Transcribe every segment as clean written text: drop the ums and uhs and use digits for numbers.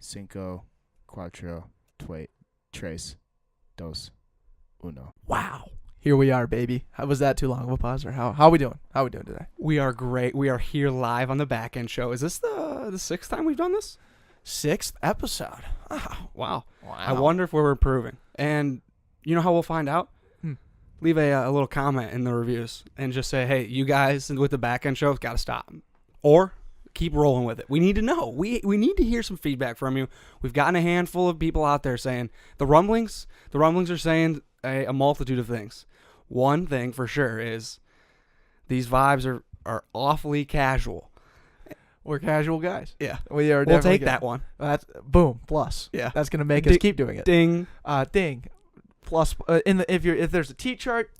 cinco, cuatro, tres, dos, uno. Wow. Here we are, baby. How was that too long of a pause, or how are we doing? How are we doing today? We are great. We are here live on the Back End Show. Is this the sixth time we've done this? 6th episode. Oh, wow. Wow. I wonder if we're improving. And you know how we'll find out? Leave a little comment in the reviews and just say, hey, you guys with the Back End Show have got to stop. Or keep rolling with it. We need to know. We need to hear some feedback from you. We've gotten a handful of people out there saying the rumblings are saying a multitude of things. One thing for sure is these vibes are awfully casual. We're casual guys. Yeah. We are. We'll take that one. That's boom plus. Yeah. That's gonna make us keep doing it. Ding. Ding. Plus, if there's a T chart,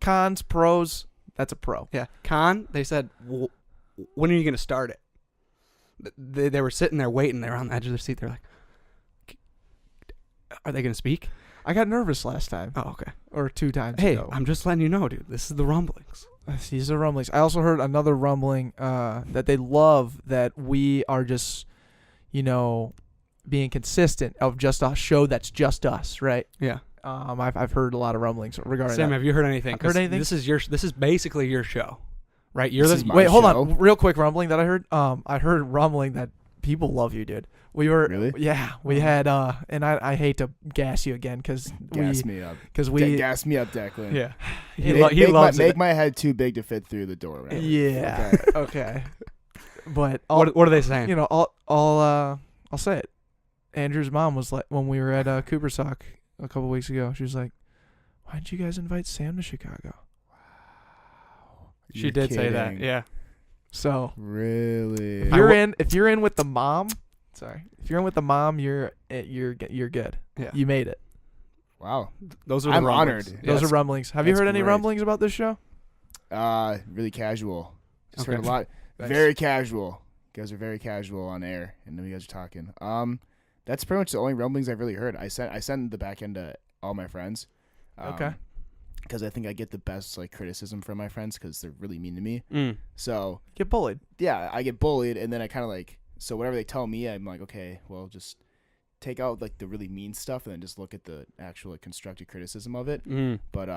cons, pros, that's a pro. Yeah. Con, they said, when are you gonna start it? They were sitting there waiting. They were on the edge of their seat. They're like, are they gonna speak? I got nervous last time. Oh, okay. Or 2 times Hey, ago. I'm just letting you know, dude. This is the rumblings. These are rumblings. I also heard another rumbling that they love that we are just, being consistent of just a show that's just us, right? Yeah. I've heard a lot of rumblings regarding Sam, that. have you heard anything? Heard anything? This is basically your show, right? Wait, hold on. Real quick rumbling that I heard. I heard rumbling that people love you, dude. We were Really? Yeah, we had and I hate to gas you again because Gas me up. Gas me up, Declan. Yeah. He loves make it. my head too big to fit through the door. Right? Yeah. Okay. But What are they saying? I'll say it. Andrew's mom was like, when we were at Cooper's Hawk a couple weeks ago, she was like, "Why didn't you guys invite Sam to Chicago?" Wow. She did say that. Yeah. So really, if you're in with the mom, you're good. Yeah. You made it. wow. Those are the I'm rumblings. honored. Those are rumblings. Have you That's heard any great. rumblings about this show? Really casual. Just heard Okay. a lot. Nice. Very casual. You guys are very casual on air, and then you guys are talking. That's pretty much the only rumblings I've really heard. I sent the back end to all my friends. Okay. Because I think I get the best criticism from my friends because they're really mean to me. So Get bullied. yeah, I get bullied, and then I kind of so whatever they tell me, I'm like, okay, well, just take out the really mean stuff and then just look at the actual constructive criticism of it. But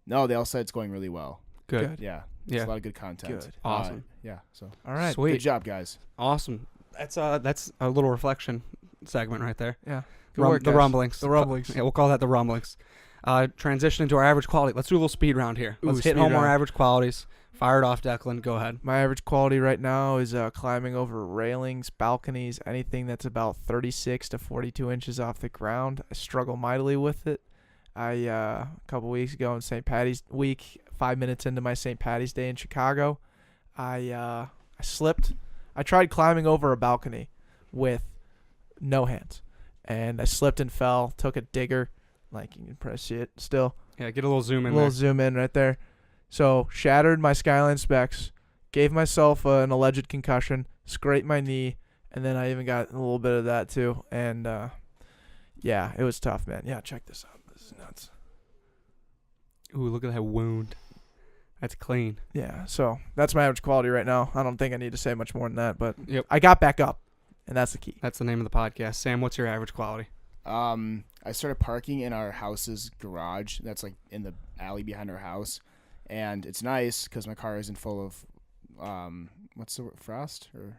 no, they all said it's going really well. Good. Yeah, Yeah. it's a lot of good content. Good. Awesome. Yeah, so All right. Sweet. good job, guys. Awesome. That's a little reflection segment right there. Yeah. Good work, The guys. rumblings. The rumblings. Yeah, we'll call that the rumblings. Transition into our average quality. Let's do a little speed round here. Ooh, Let's hit speed home our round. average qualities. Fire it off, Declan. Go ahead. My average quality right now is climbing over railings, balconies, anything that's about 36 to 42 inches off the ground. I struggle mightily with it. A couple weeks ago on St. Patty's week, 5 minutes into my St. Patty's Day in Chicago, I slipped. I tried climbing over a balcony with no hands, and I slipped and fell. Took a digger, you can probably see it still. Yeah, get a little zoom in A little there. zoom in right there. So shattered my Skyline specs, gave myself an alleged concussion, scraped my knee, and then I even got a little bit of that too. And yeah, it was tough, man. Yeah, check this out. This is nuts. Ooh, look at that wound. That's clean. Yeah, so that's my average quality right now. I don't think I need to say much more than that, but Yep. I got back up, and that's the key. That's the name of the podcast. Sam, what's your average quality? I started parking in our house's garage. That's in the alley behind our house, and it's nice because my car isn't full of what's the word? Frost or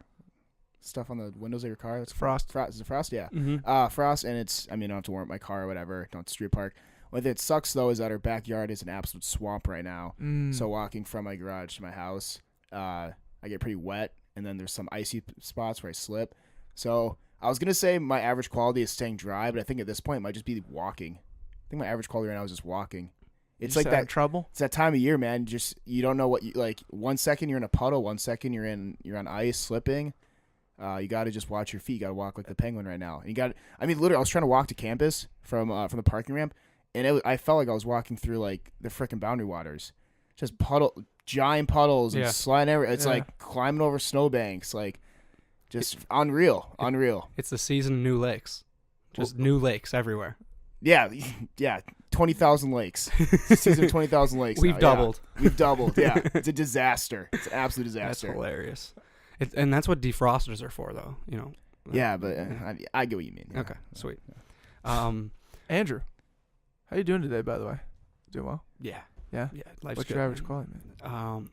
stuff on the windows of your car. It's Frost. Is it frost? Yeah. Mm-hmm. Frost, and I don't have to warm up my car or whatever. Don't street park. What it sucks though is that our backyard is an absolute swamp right now. So walking from my garage to my house, I get pretty wet, and then there's some icy spots where I slip. So I was gonna say my average quality is staying dry, but I think at this point it might just be walking. I think my average quality right now is just walking. It's like that trouble. It's that time of year, man. You don't know what you like. 1 second you're in a puddle, 1 second you're on ice slipping. You got to just watch your feet. You got to walk like the penguin right now. And you got. Literally, I was trying to walk to campus from the parking ramp, and I felt like I was walking through the frickin' Boundary Waters, just giant puddles and sliding everywhere. It's like climbing over snowbanks, just unreal. It's the season of new lakes. Just new lakes everywhere. Yeah. 20,000 lakes. It's the season of 20,000 lakes. We've doubled. Yeah. We've doubled. Yeah, it's a disaster. It's an absolute disaster. That's hilarious. And that's what defrosters are for, though. Yeah, but I get what you mean. Yeah. Okay, sweet. Andrew, how you doing today, by the way? Doing well? Yeah. Yeah? Life's What's good, your average man. quality, man?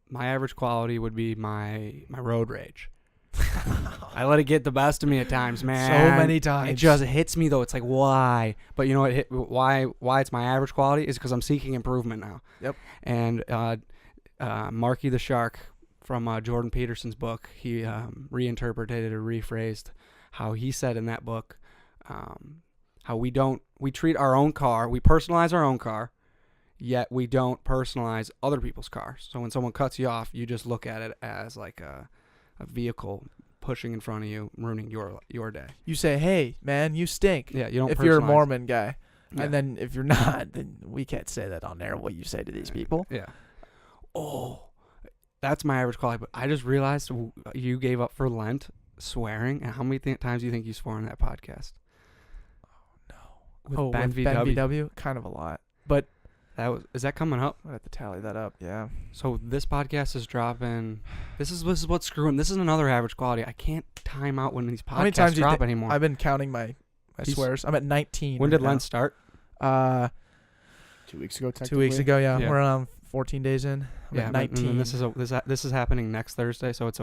My average quality would be my road rage. I let it get the best of me at times, man. So many times. It just hits me though. It's like, why? But you know what? Why it's my average quality is because I'm seeking improvement now. Yep. And Marky the Shark from Jordan Peterson's book, he reinterpreted or rephrased how he said in that book, how we treat our own car, we personalize our own car, yet we don't personalize other people's cars. So when someone cuts you off, you just look at it as like a vehicle pushing in front of you, ruining your day. You say, hey, man, you stink. Yeah, you don't. If you're a personalize. Mormon guy. Yeah. And then if you're not, then we can't say that on there, what you say to these people. Yeah. Oh, that's my average quality. But I just realized you gave up for Lent swearing. And how many times do you think you swore in that podcast? With Ben VW? Kind of a lot. But is that coming up? I'll have to tally that up, yeah. So this podcast is dropping. This is what's screwing. This is another average quality. I can't time out when these How many podcasts times drop anymore. I've been counting my swears. I'm at 19. When did Lent start? 2 weeks ago, technically. 2 weeks ago, yeah. Yeah. We're around 14 days in. I'm at 19. And this is happening next Thursday, so it's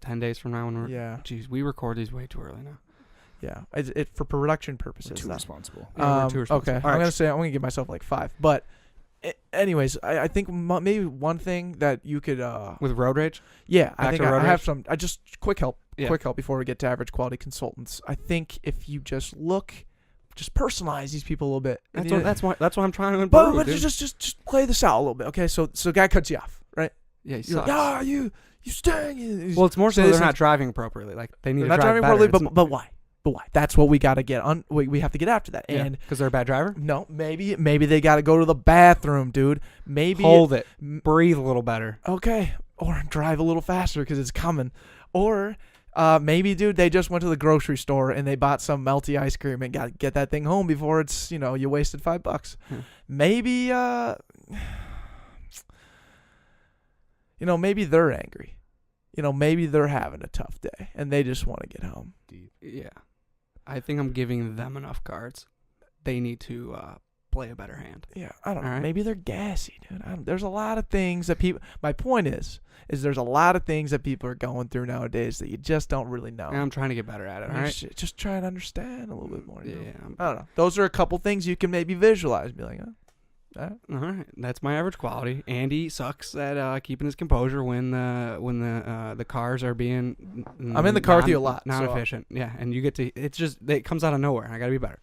10 days from now. Jeez, we record these way too early now. Yeah, it for production purposes. We're too responsible. Yeah, we're too responsible. Okay, All right. I'm gonna give myself like 5. But, anyways, I think maybe one thing that you could With road rage. yeah, I Back think to road I have rage? some. I just quick help Yeah. before we get to average quality consultants. I think if you just personalize these people a little bit. That's what I'm trying to improve. But dude. just play this out a little bit, okay? So guy cuts you off, right? Yeah, he You're sucks. like, you stink. Well, it's more so Say they're this not driving appropriately. Like they need They're to not drive driving better. properly, but why? But why? That's what we got to get on. We have to get after that. And because they're a bad driver. no, maybe they got to go to the bathroom, dude. Maybe Hold it. Breathe a little better. Okay, or drive a little faster because it's coming. Or maybe, dude, they just went to the grocery store and they bought some melty ice cream and got to get that thing home before it's you wasted $5. Maybe maybe they're angry. Maybe they're having a tough day and they just want to get home. Yeah, I think I'm giving them enough cards. They need to play a better hand. Yeah, I don't know. All right. Maybe they're gassy, dude. There's a lot of things that people. My point is there's a lot of things that people are going through nowadays that you just don't really know. And I'm trying to get better at it. All right. Just try and understand a little bit more. Yeah. I don't know. Those are a couple things you can maybe visualize. Be like, All right. That's my average quality. Andy sucks at keeping his composure when the cars are being. I'm in the car with you a lot, so- Non-efficient. Yeah, and you get to. It's just it comes out of nowhere. And I got to be better.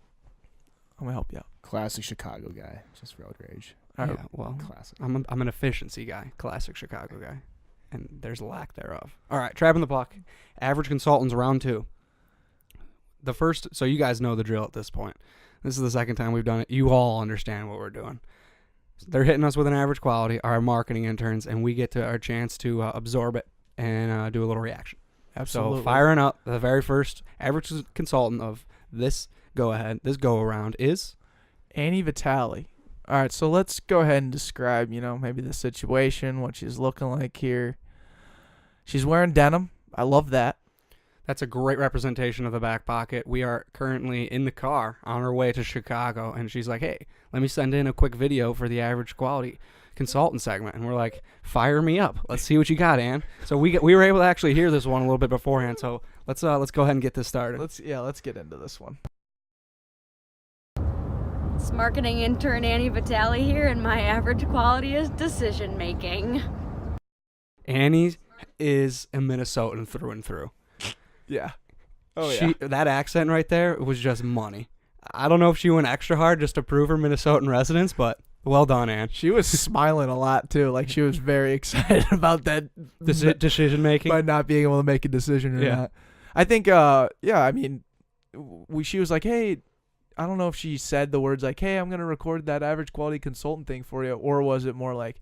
I'm gonna help you out. Classic Chicago guy. Just road rage. All right. Yeah, well, Classic. I'm an efficiency guy, classic Chicago guy, and there's a lack thereof. All right, trapping the puck. Average consultants round 2. The first, so you guys know the drill at this point. This is the second time we've done it. You all understand what we're doing. They're hitting us with an average quality, our marketing interns, and we get to our chance to absorb it and do a little reaction. Absolutely. So firing up the very first average consultant of this go around is Annie Vitale. All right, so let's go ahead and describe, maybe the situation, what she's looking like here. She's wearing denim. I love that. That's a great representation of the back pocket. We are currently in the car on our way to Chicago, and she's like, hey, let me send in a quick video for the average quality consultant segment. And we're like, fire me up. Let's see what you got, Ann. So we were able to actually hear this one a little bit beforehand. So let's go ahead and get this started. Let's get into this one. It's marketing intern Annie Vitale here, and my average quality is decision making. Annie is a Minnesotan through and through. Yeah. That accent right there was just money. I don't know if she went extra hard just to prove her Minnesotan residence, but well done, Ann. She was smiling a lot too. Like she was very excited about that Decision making. by not being able to make a decision or Yeah. not. I think she was like, hey, I don't know if she said the words like, hey, I'm going to record that average quality consultant thing for you, or was it more like,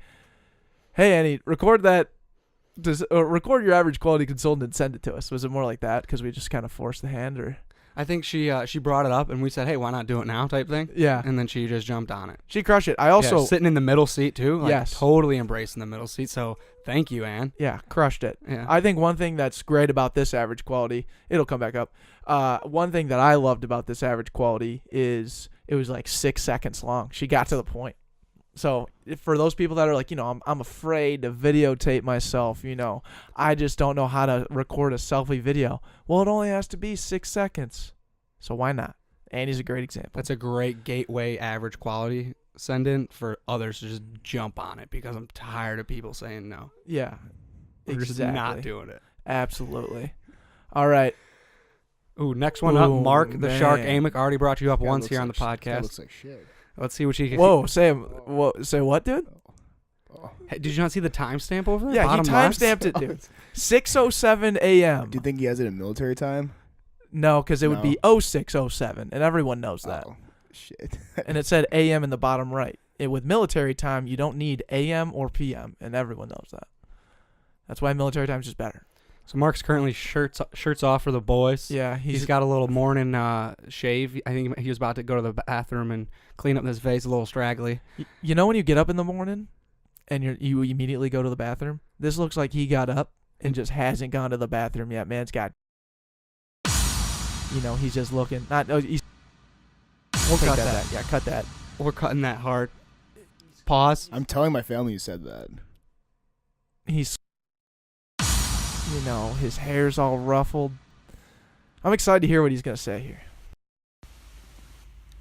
hey, Annie, record your average quality consultant and send it to us? Was it more like that because we just kind of forced the hand? Or I think she brought it up, and we said, hey, why not do it now type thing. Yeah. And then she just jumped on it. She crushed it. I also sitting in the middle seat, too. Like, Yes. totally embracing the middle seat. So thank you, Ann. Yeah, crushed it. Yeah. I think one thing that's great about this average quality, it'll come back up. One thing that I loved about this average quality is it was like 6 seconds long. She got to the point. So for those people that are like, I'm afraid to videotape myself, I just don't know how to record a selfie video. Well, it only has to be 6 seconds. So why not? Annie's a great example. That's a great gateway average quality send in for others to just jump on it because I'm tired of people saying no. Yeah. We're just not doing it. Absolutely. All right. Ooh, next one up, Mark the man. Shark Amick already brought you up Guy once looks here on like the Guy podcast. looks like shit. Let's see what she can. Whoa, say what, dude? Oh. Hey, did you not see the timestamp over there? Yeah, he Bottom left? timestamped it, dude. 6:07 a.m. Do you think he has it in military time? No, because it would be No. 06:07, and everyone knows that. Oh, shit. And it said AM in the bottom right. With military time, you don't need AM or PM, and everyone knows that. That's why military time is just better. So Mark's currently shirts off for the boys. Yeah, He's got a little morning shave. I think he was about to go to the bathroom and clean up his face, a little straggly. You know when you get up in the morning and you immediately go to the bathroom? This looks like he got up and just hasn't gone to the bathroom yet. Man's got, he's just looking. We'll cut cut that. that. Yeah, cut that. We're cutting that hard. Pause. I'm telling my family you said that. He's, his hair's all ruffled. I'm excited to hear what he's going to say here.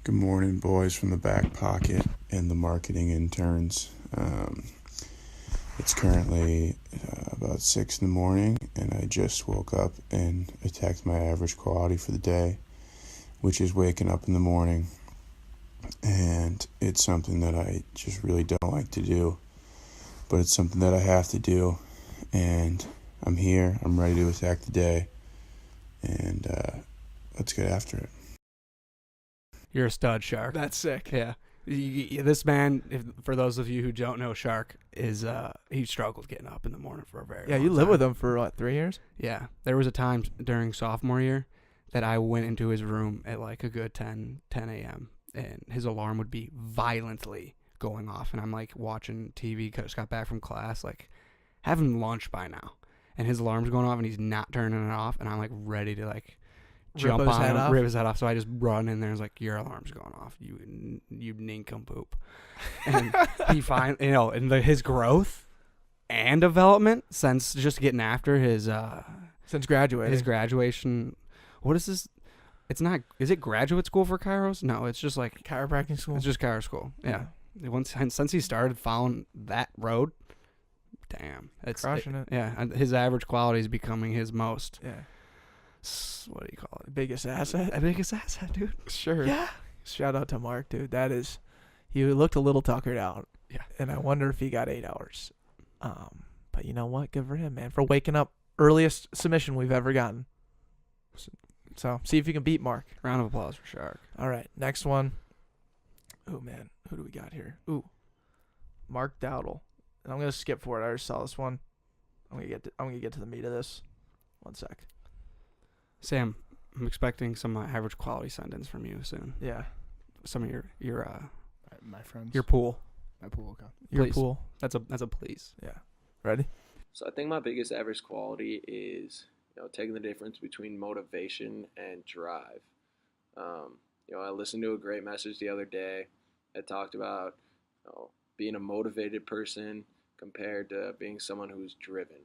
Good morning, boys from the Backpocket and the Marketing Interns. It's currently about 6 in the morning, and I just woke up and attacked my average quality for the day, which is waking up in the morning. And it's something that I just really don't like to do, but it's something that I have to do. And I'm here. I'm ready to attack the day, and let's get after it. You're a stud, Shark. That's sick. Yeah. This man, for those of you who don't know Shark, is he struggled getting up in the morning for a very long Yeah, time. you lived with him for, 3 years? Yeah. There was a time during sophomore year that I went into his room at like a good 10 a.m. and his alarm would be violently going off. And I'm like watching TV, just got back from class, like having lunch by now. And his alarm's going off and he's not turning it off. And I'm like ready to like jump Rip his on head him, off? rip his head off. So I just run in there and was like, your alarm's going off. You nincompoop. And he finally, and his growth and development since just getting after his Since graduating. his graduation. What is this? It's not. Is it graduate school for Kairos? No, it's just like chiropractic school. it's just Kairos school. Yeah. Since he started following that road, damn, it's Crushing it. Yeah, and his average quality is becoming his most. Yeah. What do you call it? Biggest asset. Biggest asset, dude. Sure. Yeah. Shout out to Mark, dude. He looked a little tuckered out. Yeah. And I wonder if he got 8 hours. But you know what? Good for him, man. For waking up. Earliest submission we've ever gotten. So, see if you can beat Mark. Round of applause for Shark. All right. Next one. Oh, man. Who do we got here? Ooh. Mark Dowdle. And I'm going to skip forward. I already saw this one. I'm going to get to the meat of this. 1 sec. Sam, I'm expecting some average quality send-ins from you soon. Yeah. Some of your My friends. your pool. My pool. Okay. Your Please. pool. That's a please. Yeah. Ready? So I think my biggest average quality is, taking the difference between motivation and drive. I listened to a great message the other day that talked about, being a motivated person compared to being someone who's driven.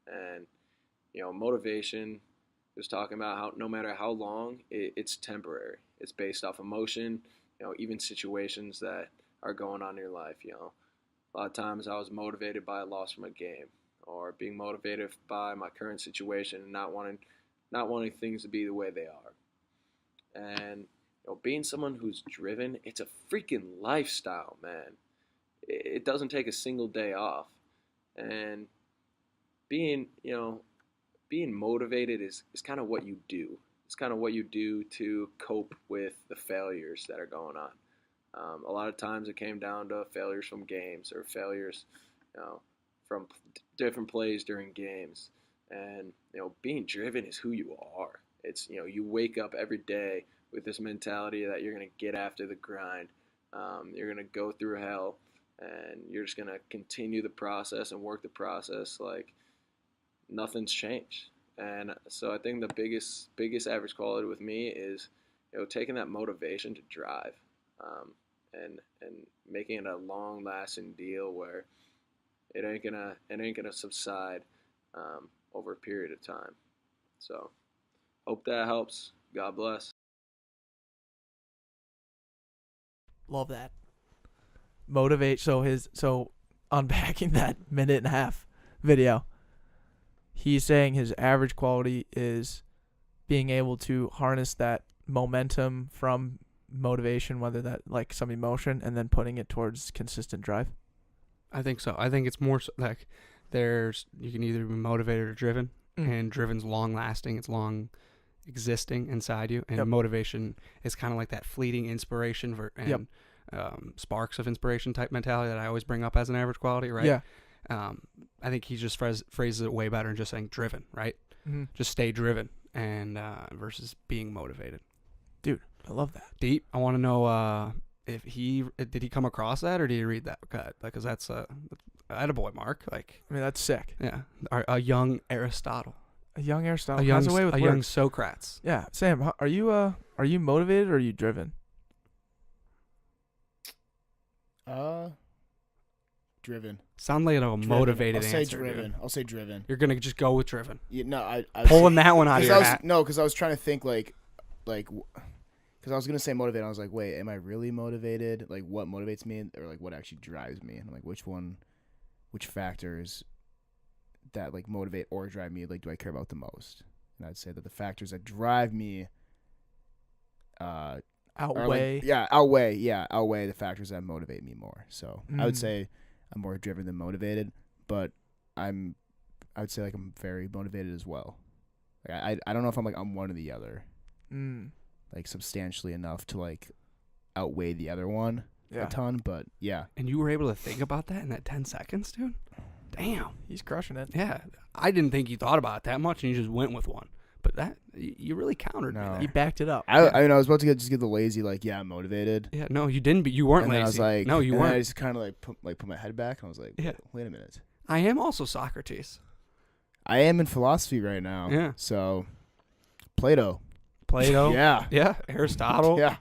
And, motivation was talking about how no matter how long, it's temporary. It's based off emotion, even situations that are going on in your life. A lot of times I was motivated by a loss from a game, or being motivated by my current situation and not wanting things to be the way they are. And being someone who's driven, it's a freaking lifestyle, man. It doesn't take a single day off. And being motivated is kind of what you do. It's kind of what you do to cope with the failures that are going on. A lot of times it came down to failures from games or failures, from different plays during games. And, being driven is who you are. It's, you wake up every day with this mentality that you're going to get after the grind. You're going to go through hell, and you're just going to continue the process and work the process like nothing's changed. And so I think the biggest average quality with me is, taking that motivation to drive, and making it a long lasting deal where it ain't gonna subside over a period of time. So hope that helps. God bless. Love that. Motivate. So unpacking that 1.5-minute video, he's saying his average quality is being able to harness that momentum from motivation, whether that like some emotion, and then putting it towards consistent drive. I think so. I think it's more so like you can either be motivated or driven, and driven's long lasting. It's long existing inside you, and motivation is kind of like that fleeting inspiration and sparks of inspiration type mentality that I always bring up as an average quality, right? Yeah. I think he just phrases it way better than just saying driven, right? Mm-hmm. Just stay driven and versus being motivated. Dude, I love that. Deep. I want to know if did he come across that, or did he read that cut? Because that's attaboy, Mark. Like, I mean, that's sick. Yeah, a young Aristotle, A young Aristotle. a young How's the way with young words? Socrates. Yeah, Sam, are you motivated or are you driven? Driven. Sound like a Driven. motivated I'll say answer. driven. Dude. I'll say driven. You're gonna just go with driven. Yeah, no, I Pulling that one out of your hat. No, because I was trying to think like, because I was gonna say motivated. I was like, wait, am I really motivated? Like, what motivates me, or like what actually drives me? And I'm like, which factors that like motivate or drive me, like, do I care about the most? And I'd say that the factors that drive me, Outweigh. outweigh the factors that motivate me more. So I would say I'm more driven than motivated, but I would say like I'm very motivated as well. Like I don't know if I'm like on one or the other, like substantially enough to like outweigh the other one a ton. But yeah. And you were able to think about that in that 10 seconds, dude? Damn. He's crushing it. Yeah. I didn't think you thought about it that much, and you just went with one. But that you really countered me there. He backed it up. I mean, I was about to get the lazy, like, yeah, I'm motivated. Yeah, no, you didn't. But you weren't And lazy. then I was like, no, you and then weren't. I just kind of like put my head back, and I was like, wait a minute. I am also Socrates. I am in philosophy right now. Yeah. So, Plato. Yeah. Yeah. Aristotle. Yeah.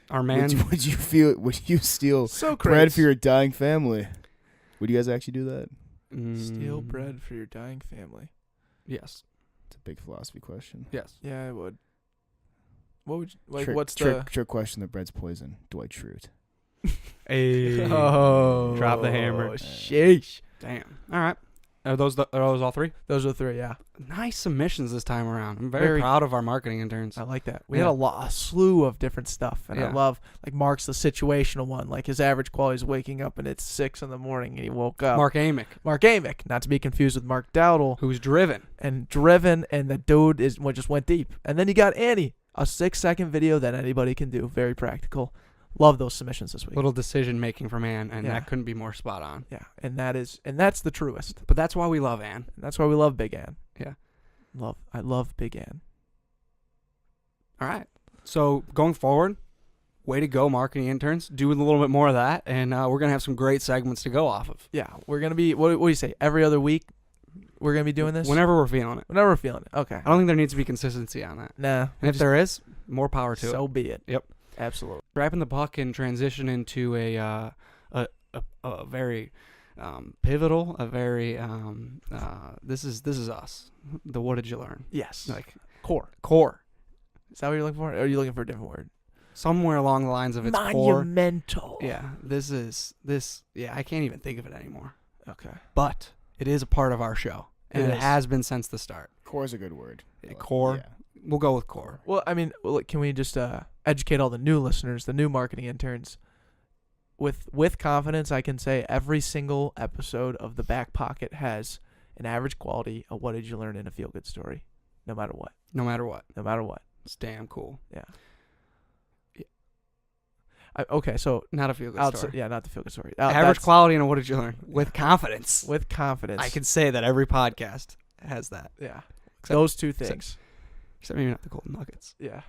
Our man. Would you steal bread for your dying family? Would you guys actually do that? Steal bread for your dying family. Yes. It's a big philosophy question. Yes. Yeah, I would. What would you, like? Trick, what's trick question? The bread's poison. Do I truth? Hey. Oh, Drop the hammer. Sheesh. Damn. All right. Are those all three? Those are 3. Yeah. Nice submissions this time around. I'm very proud of our marketing interns. I like that. We had a slew of different stuff, and I love like Mark's the situational one. Like his average quality is waking up and it's 6 a.m. and he woke up. Mark Amick, not to be confused with Mark Dowdle, who's driven, and the dude just went deep. And then you got Annie, a 6-second video that anybody can do, very practical. Love those submissions this week. Little decision making from Ann, and that couldn't be more spot on. Yeah, and that's the truest. But that's why we love Ann. And that's why we love Big Ann. Yeah. I love Big Ann. All right. So going forward, way to go, marketing interns. Do a little bit more of that, and we're gonna have some great segments to go off of. Yeah, we're gonna be. What do you say? Every other week, we're gonna be doing this. Whenever we're feeling it. Okay. I don't think there needs to be consistency on that. Nah. And if there is, more power to it. So be it. Yep. Absolutely. Wrapping the puck and transition into a very pivotal, a very this is us. The what did you learn? Yes. Like core. Is that what you're looking for? Or are you looking for a different word? Somewhere along the lines of its core. Monumental. Yeah. Yeah, I can't even think of it anymore. Okay. But it is a part of our show. And it has been since the start. Core is a good word. Core. Yeah. We'll go with core. Well, I mean, can we just educate all the new listeners, the new marketing interns? With confidence, I can say every single episode of the Backpocket has an average quality of what did you learn in a feel-good story, no matter what. No matter what. It's damn cool. Yeah. Okay, so not a feel-good story. Yeah, not the feel-good story. Average quality and what did you learn? With confidence. With confidence. I can say that every podcast has that. Yeah. Except, those two things. Except maybe not the Golden Nuggets. Yeah.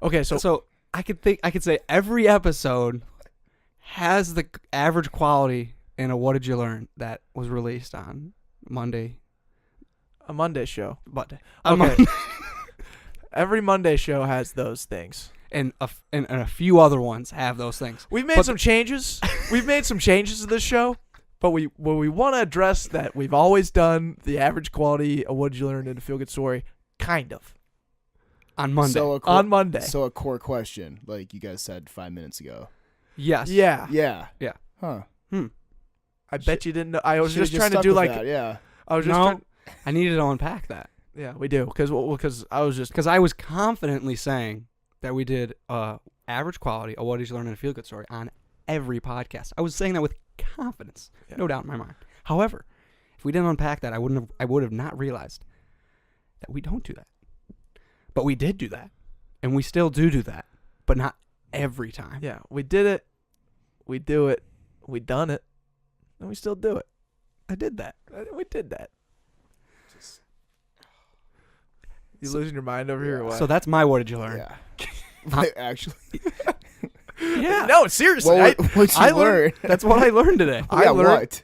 Okay, So I could say every episode has the average quality in a What Did You Learn that was released on Monday. a Monday show. Monday. Okay. Every Monday show has those things. And a few other ones have those things. We've made some changes. We've made some changes to this show, but we want to address that we've always done the average quality of What Did You Learn in a Feel Good Story, kind of. On Monday. So On Monday. So a core question, like you guys said 5 minutes ago. Yes. Yeah. Yeah. Yeah. Huh. I bet you didn't know. I was Should've just trying to stuck do with like. that, yeah. I was just No, trying. I needed to unpack that. Yeah, we do because I was just. Because I was confidently saying that we did average quality of What Did You Learn in a Feel Good Story on every podcast. I was saying that with confidence, no doubt in my mind. However, if we didn't unpack that, I would have not realized that we don't do that. But we did do that, and we still do that, but not every time. Yeah, we did it. We do it. We done it, and we still do it. I did that. We did that. You losing your mind over here or what? So that's my What Did You Learn? Yeah. Wait, actually. Yeah. No, seriously. Well, what'd you I learn? learned. That's what I learned today. Yeah, what?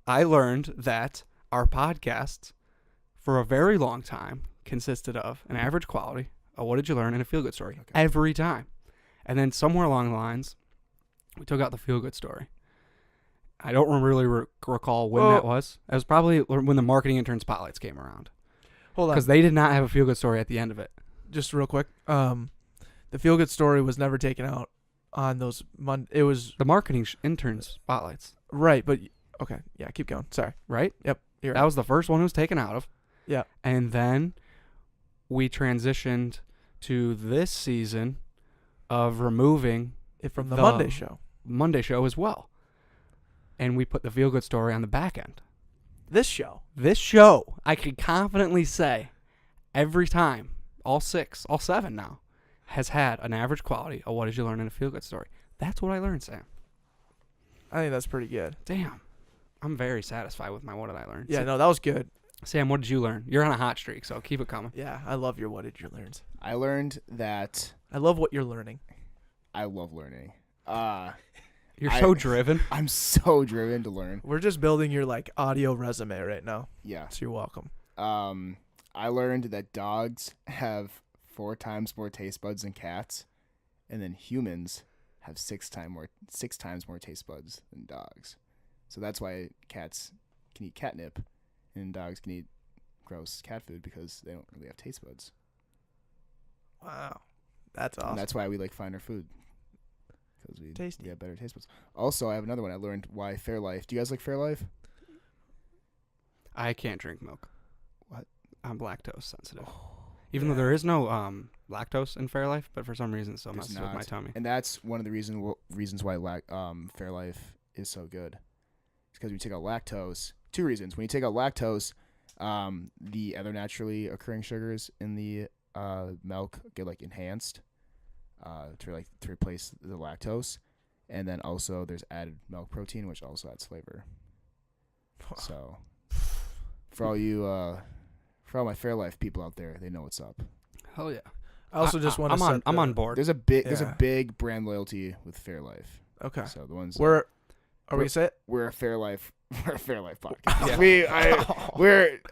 I learned that our podcasts, for a very long time, consisted of an average quality, a What Did You Learn, and a Feel Good Story. Okay. Every time. And then somewhere along the lines, we took out the Feel Good Story. I don't really recall when that was. It was probably when the Marketing Interns Spotlights came around. Hold on. Because they did not have a Feel Good Story at the end of it. Just real quick. The Feel Good Story was never taken out on those it was The Marketing Interns Spotlights, right, but okay, yeah, keep going. Sorry. right? Yep. You're That was the first one it was taken out of. Yeah. And then we transitioned to this season of removing it from the the- Monday show. as well. And we put the Feel Good Story on the back end. This show. This show, I can confidently say, every time, all 7 now, has had an average quality of What Did You Learn in a Feel Good Story. That's what I learned, Sam. I think that's pretty good. Damn. I'm very satisfied with my What Did I Learn. Yeah, no, that was good. Sam, what did you learn? You're on a hot streak, so keep it coming. Yeah, I love your What Did You Learn. I learned that I love what you're learning. I love learning. You're so driven. I'm so driven to learn. We're just building your like audio resume right now. Yeah. So you're welcome. I learned that dogs have 4 times more taste buds than cats, and then humans have 6 times more taste buds than dogs. So that's why cats can eat catnip, and dogs can eat gross cat food because they don't really have taste buds. Wow. That's awesome. And that's why we like finer food. Because Tasty. we have better taste buds. Also, I have another one. I learned why Fairlife. Do you guys like Fairlife? I can't drink milk. What? I'm lactose sensitive. Even though there is no lactose in Fairlife, but for some reason it still messes with my tummy. And that's one of the reasons why Fairlife is so good. It's because when you take out lactose, 2 reasons. When you take out lactose, the other naturally occurring sugars in the milk get like enhanced to replace the lactose, and then also there's added milk protein, which also adds flavor. So for all my Fairlife people out there, they know what's up. Hell yeah! I also just want to. I'm on board. There's a big brand loyalty with Fairlife. Okay. So the ones Are we gonna say it? we're a Fairlife podcast.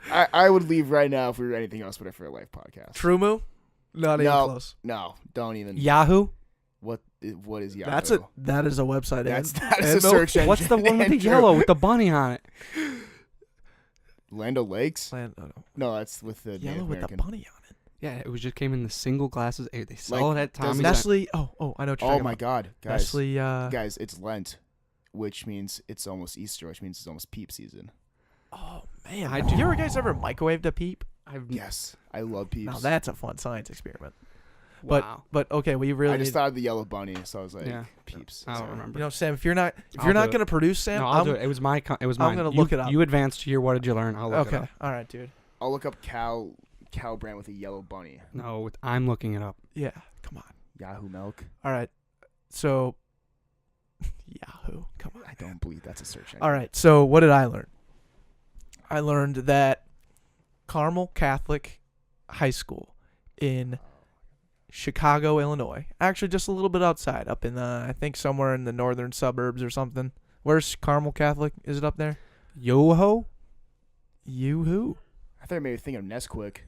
Yeah. I would leave right now if we were anything else but a Fairlife podcast. Trumu? Not even close. No, don't even. Yahoo. What is Yahoo? That is a website. That and is a search engine. What's the one with the yellow with the bunny on it? Land O'Lakes? no. No, that's with the Yellow Native with American. the bunny on it. Yeah, it was just came in the single glasses. They sell it at Tommy's. Nestle. Oh, I know what you're Oh talking my about. God, guys! Nestle. Guys, it's Lent, which means it's almost Easter, which means it's almost peep season. Oh man, you ever guys ever microwaved a peep? Yes, I love peeps. Now that's a fun science experiment. Wow. But okay, we really. I just thought of the yellow bunny, so I was like, Yeah. peeps. I don't Sorry. remember. You know, Sam, if you're not I'll do going to produce, Sam, No, I'll do it. It was my. It was mine. I'm gonna look it up. You advanced to your What Did You Learn? I'll look it Okay, up. all right, dude. I'll look up cow brand with a yellow bunny. No, I'm looking it up. Yeah, come on. Yahoo milk. All right, so Yahoo, come on. I don't believe that's a search engine. All right, so what did I learn? I learned that Carmel Catholic High School in Chicago, Illinois. Actually, just a little bit outside, up in I think somewhere in the northern suburbs or something. Where's Carmel Catholic? Is it up there? Yo-ho? Yoo-hoo. I thought maybe thinking of Nesquik.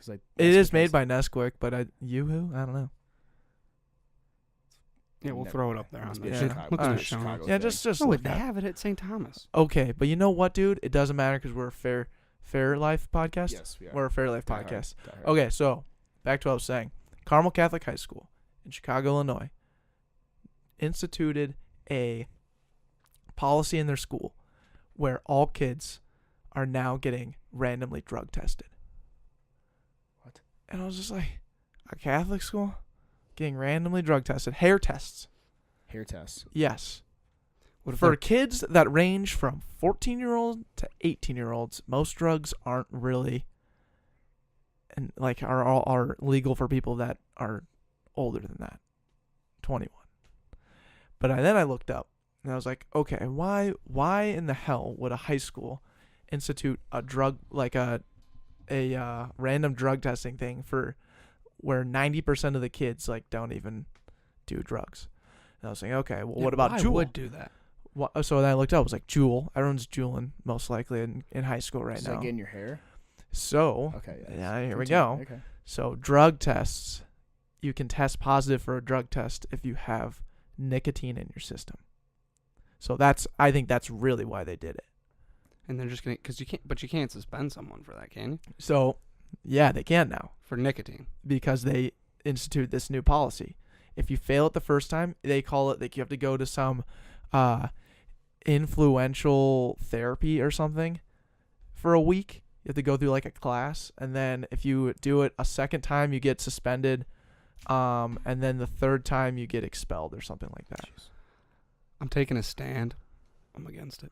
Like It is made by Nesquik, but Yoo-hoo? I don't know. Yeah, we'll Never throw it mind. up there. Must On be the a Yeah. Chicago- Look at Alright. the show Chicago notes. Yeah, thing. just No, like they that. have it at St. Thomas. Okay, but you know what, dude? It doesn't matter because we're a Fairlife podcast. Yes, we are. We're a Fairlife Die hard, podcast. die hard. Okay, so back to what I was saying. Carmel Catholic High School in Chicago, Illinois, instituted a policy in their school where all kids are now getting randomly drug tested. What? And I was just like, a Catholic school getting randomly drug tested, hair tests. Hair tests. Yes. What if For they're- kids that range from 14-year-old to 18-year-olds, most drugs aren't really and like are legal for people that are older than that, 21. But then I looked up and I was like, okay, why in the hell would a high school institute a drug like a random drug testing thing for where 90% of the kids like don't even do drugs? And I was like, okay, well, Yeah, what about I Juul? would do that. So then I looked up. I was like, Juul. Everyone's Juuling most likely in high school right Is now. that getting your hair? So Okay. yeah, here we Continue. go. Okay. So drug tests, you can test positive for a drug test if you have nicotine in your system. So I think that's really why they did it. And they're just gonna, because you can't suspend someone for that, can you? So yeah, they can now For nicotine. because they instituted this new policy. If you fail it the first time, they call it like you have to go to some influential therapy or something for a week. You have to go through like a class, and then if you do it a second time, you get suspended, and then the third time you get expelled or something like that. I'm taking a stand. I'm against it.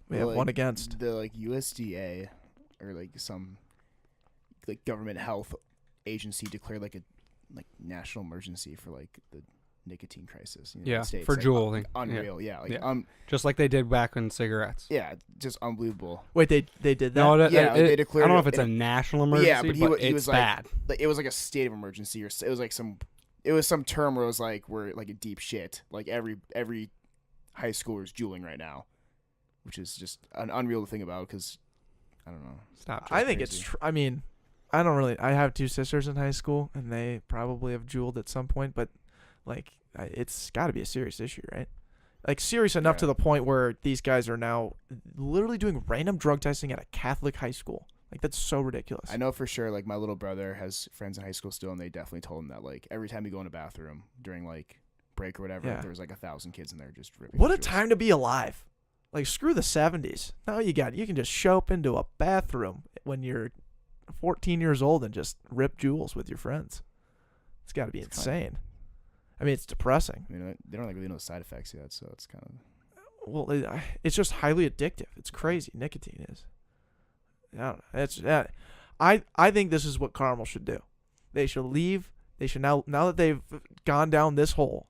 We have Like, one against. the like USDA or like some like government health agency declared like a national emergency for like the nicotine crisis. In the Yeah, United States. for Like, Juul. Yeah. unreal. Yeah. Like Yeah. Just like they did back in cigarettes. yeah, just unbelievable. Wait, they did that? No, Yeah, like, they I declared don't know it if it's a in- national emergency, Yeah, but he it's was like- bad. Like it was like a state of emergency, or it was like some term where it was like we're like in deep shit. Like every high schooler is juuling right now, which is just an unreal to think about because I don't know. Stop. I think crazy. it's. I mean, I don't really. I have two sisters in high school, and they probably have Juuled at some point. But like, it's got to be a serious issue, right? Like serious enough to Yeah. the point where these guys are now literally doing random drug testing at a Catholic high school. Like that's so ridiculous. I know for sure. Like my little brother has friends in high school still, and they definitely told him that like every time you go in a bathroom during like break or whatever, Yeah. there was like 1,000 kids in there just ripping. What a Juuls. time to be alive! Like screw the 70s. Now you can just show up into a bathroom when you're 14 years old and just rip Juuls with your friends. It's got to be It's insane. I mean, it's depressing. I mean, they don't like really know the side effects yet, so it's kind of. Well, it's just highly addictive. It's crazy. Nicotine is. I don't know. It's I think this is what Carmel should do. They should leave. They should now that they've gone down this hole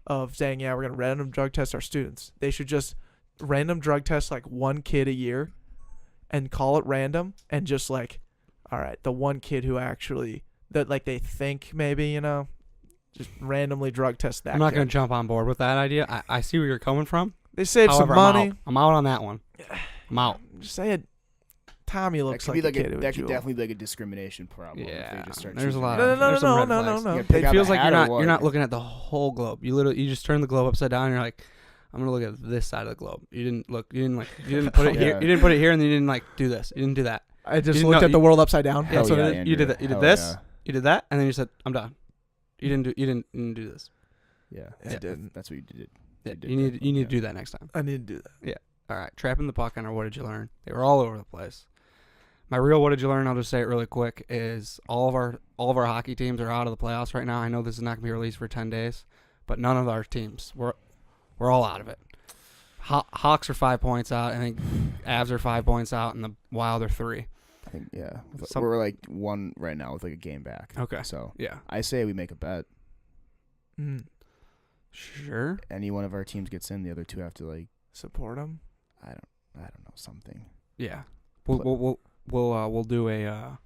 of saying, yeah, we're gonna random drug test our students. They should just random drug test like one kid a year, and call it random, and just like, all right, the one kid who actually that like they think maybe just randomly drug test that. I'm not kid. going to jump on board with that idea. I see where you're coming from. They save some However, money. I'm out on that one. I'm out. Just say it. Tommy That looks could like be like a kid that who could would Juul. definitely be like a discrimination problem. Yeah, if they just start there's a choosing lot random. of No, there's some red no, flags. no. You pick It out feels the like hat or you're not what? looking at the whole globe. You just turn the globe upside down and you're like, I'm gonna look at this side of the globe. You didn't put it here. Yeah. You didn't put it here, and then you didn't like do this. You didn't do that. I just You looked know- at the world upside down. Yeah, Hell so yeah, you did Andrew. that. You did Hell this. yeah. You did that, and then you said, I'm done. You didn't do this. Yeah, I didn't. That's what you did. Yeah, did you need that. to Yeah. do that next time. I need to do that. All right, trapping the puck on our what did you learn? They were all over the place. My real what did you learn? I'll just say it really quick. Is all of our hockey teams are out of the playoffs right now. I know this is not gonna be released for 10 days, but none of our teams we're all out of it. Hawks are 5 points out. I think Avs are 5 points out, and the Wild are 3. I think yeah. Some- We're like one right now with like a game back. Okay. So Yeah. I say we make a bet. Mm. Sure. Any one of our teams gets in, the other two have to like Support him. I don't know something. Yeah. We'll do a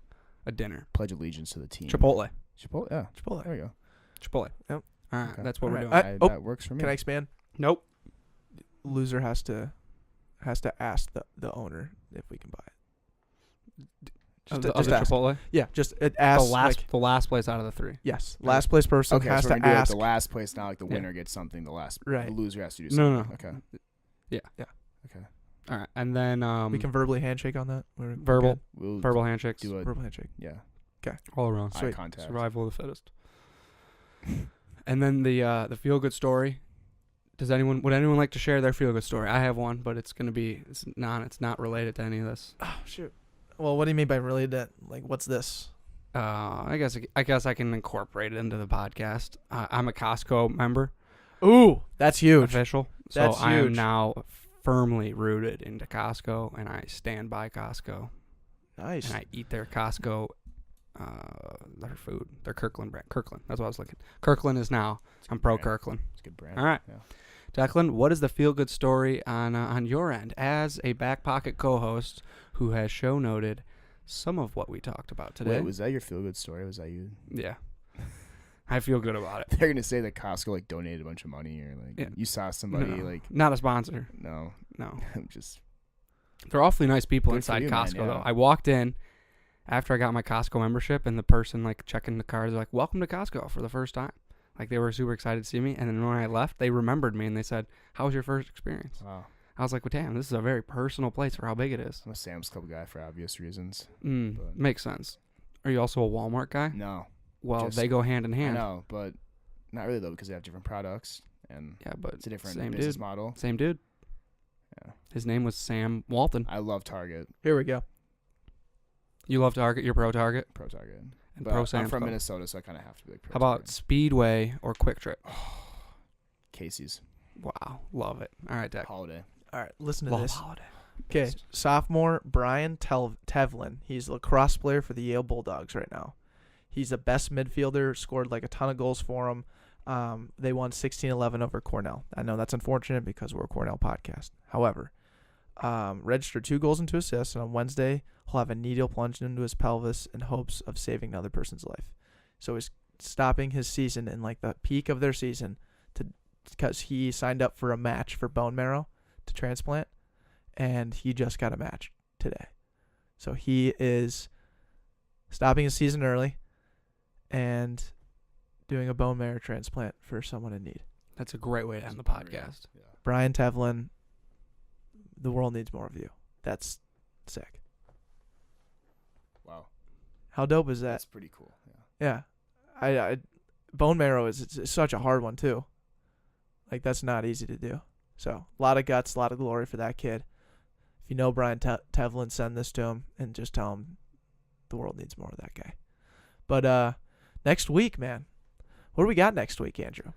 dinner. Pledge allegiance to the team. Chipotle. Chipotle. Yeah. Chipotle. There you go. Chipotle. Yep. All right, Okay. that's what we're All doing. right. That works for me. Can I expand? Nope. Loser has to ask the owner if we can buy it. Just ask. Chipotle. Yeah, just ask. The last place out of the 3. Yes, last place person Okay, has so we're to gonna do it ask. the last place, not like the Yeah. winner gets something. The Right. loser has to do No, something. no. Okay. Yeah. Okay. All right, and then We can verbally handshake on that. We're verbal good. We'll verbal handshakes do a Verbal handshake. yeah. all around. Eye Sweet. contact. Survival of the fittest. And then the feel good story. Would anyone like to share their feel good story? I have one, but it's not related to any of this. Oh shoot. Well, what do you mean by related? To, like, what's this? I guess I can incorporate it into the podcast. I'm a Costco member, Ooh, that's huge. official. So That's I am huge. now firmly rooted into Costco, and I stand by Costco, Nice. and I eat their Costco, their food, their Kirkland brand. Kirkland, that's what I was looking. Kirkland is now. I'm pro brand. Kirkland. It's a good brand. All right. Yeah. Declan, what is the feel-good story on your end as a Backpocket co-host who has show noted some of what we talked about today? Wait, was that your feel good story? Was that you? Yeah. I feel good about it. They're gonna say that Costco like donated a bunch of money, or like Yeah. you saw somebody No, like not a sponsor. no. No. I'm just They're awfully nice people Good for inside you, man, Costco, yeah. though. I walked in after I got my Costco membership, and the person like checking the cards like, "Welcome to Costco" for the first time. Like they were super excited to see me, and then when I left, they remembered me and they said, "How was your first experience?" wow. I was like, "Well, damn, this is a very personal place for how big it is." I'm a Sam's Club guy for obvious reasons. But- Makes sense. Are you also a Walmart guy? No, Well, just- they go hand in I hand. know, but not really though because they have different products and Yeah, but it's a different same business dude. model. Same dude. Yeah. His name was Sam Walton. I love Target, Here we go. You love Target. You're pro Target pro Target, and but pro I'm Sam's from Club. Minnesota, so I kind of have to be like pro. How about Target. Speedway or Quick Trip? Casey's Wow, love it. All right, Deck. Holiday? All right, listen to Love this. Holiday. Okay, sophomore Brian Tevlin. He's a lacrosse player for the Yale Bulldogs right now. He's the best midfielder, scored like a ton of goals for him. They won 16-11 over Cornell. I know that's unfortunate because we're a Cornell podcast. However, registered 2 goals and 2 assists, and on Wednesday, he'll have a needle plunged into his pelvis in hopes of saving another person's life. So he's stopping his season in like the peak of their season because he signed up for a match for bone marrow to transplant, and he just got a match today. So he is stopping his season early and doing a bone marrow transplant for someone in need. That's a great way to end the podcast. Yeah. Brian Tevlin, the world needs more of you. That's sick. Wow, How dope is that? that's pretty cool. Yeah. Yeah. I bone marrow is it's such a hard one too. Like that's not easy to do. So a lot of guts, a lot of glory for that kid. If you know Brian Tevlin, send this to him and just tell him the world needs more of that guy. But next week, man, what do we got next week, Andrew?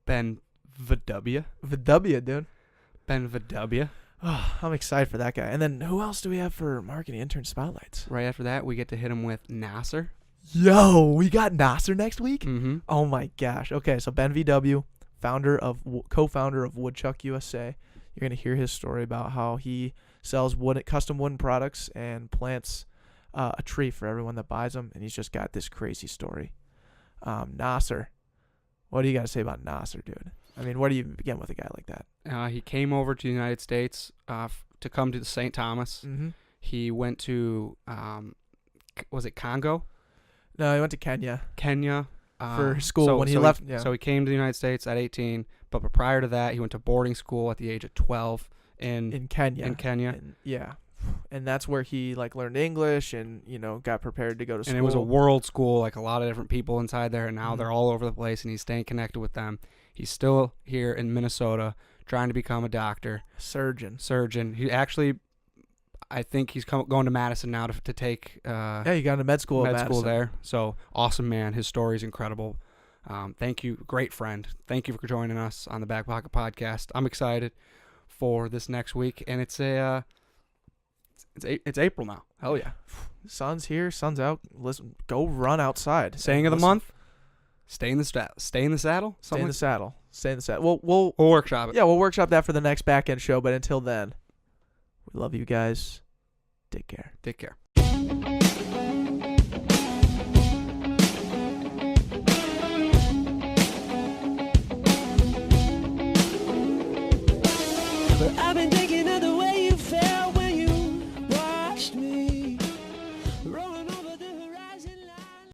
Ben Vidubia. Vidubia, dude. Ben Vidubia. Oh, I'm excited for that guy. And then who else do we have for marketing intern spotlights? Right after that, we get to hit him with Nasser. Yo, we got Nasser next week? Mm-hmm. Oh my gosh. Okay, so Ben VW, co-founder of Woodchuck USA. You're going to hear his story about how he sells custom wooden products and plants a tree for everyone that buys them, and he's just got this crazy story. Nasser. What do you got to say about Nasser, dude? I mean, where do you begin with a guy like that? He came over to the United States to come to the St. Thomas. Mm-hmm. He went to, was it Congo? No, he went to Kenya. Kenya. For school when he left, yeah. So he came to the United States at 18, but prior to that, he went to boarding school at the age of 12 In Kenya. In Kenya. And, yeah. And that's where he like learned English and, got prepared to go to school. And it was a world school, like a lot of different people inside there, and now Mhm. they're all over the place, and he's staying connected with them. He's still here in Minnesota trying to become a doctor, surgeon. He actually, I think he's going to Madison now to take Yeah, he got into med school at med school Madison. there. So awesome, man. His story is incredible. Thank you, great friend. Thank you for joining us on the Backpocket podcast. I'm excited for this next week, and it's April now. Hell yeah! Sun's here, sun's out. Listen, go run outside. Saying of the Listen, month: stay in the saddle. Stay in the saddle. Stay in the saddle. Stay in the saddle. We'll We'll workshop it. we'll workshop that for the next back end show. But until then, we love you guys. Take care. Take care.